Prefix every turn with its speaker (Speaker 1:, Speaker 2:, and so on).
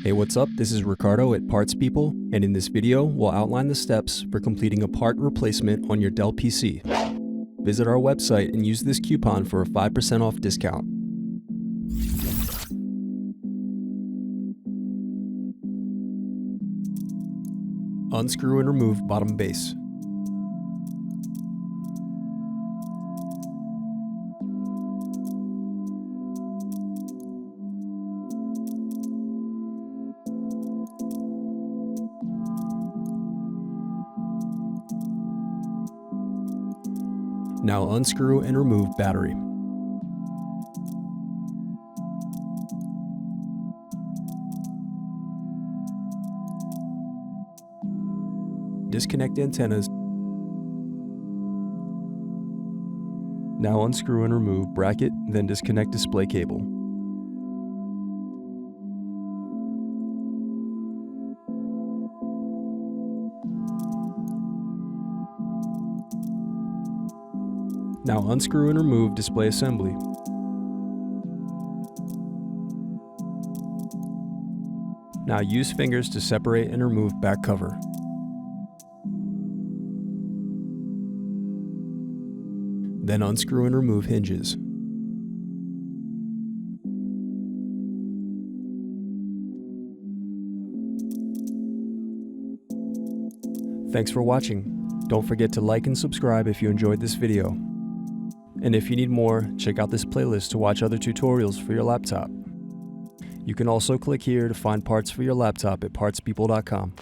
Speaker 1: Hey, what's up? This is Ricardo at Parts People, and in this video, we'll outline the steps for completing a part replacement on your Dell PC. Visit our website and use this coupon for a 5% off discount. Unscrew and remove bottom base. Now unscrew and remove battery. Disconnect antennas. Now unscrew and remove bracket, then disconnect display cable. Now unscrew and remove display assembly. Now use fingers to separate and remove back cover. Then unscrew and remove hinges. Thanks for watching. Don't forget to like and subscribe if you enjoyed this video. And if you need more, check out this playlist to watch other tutorials for your laptop. You can also click here to find parts for your laptop at partspeople.com.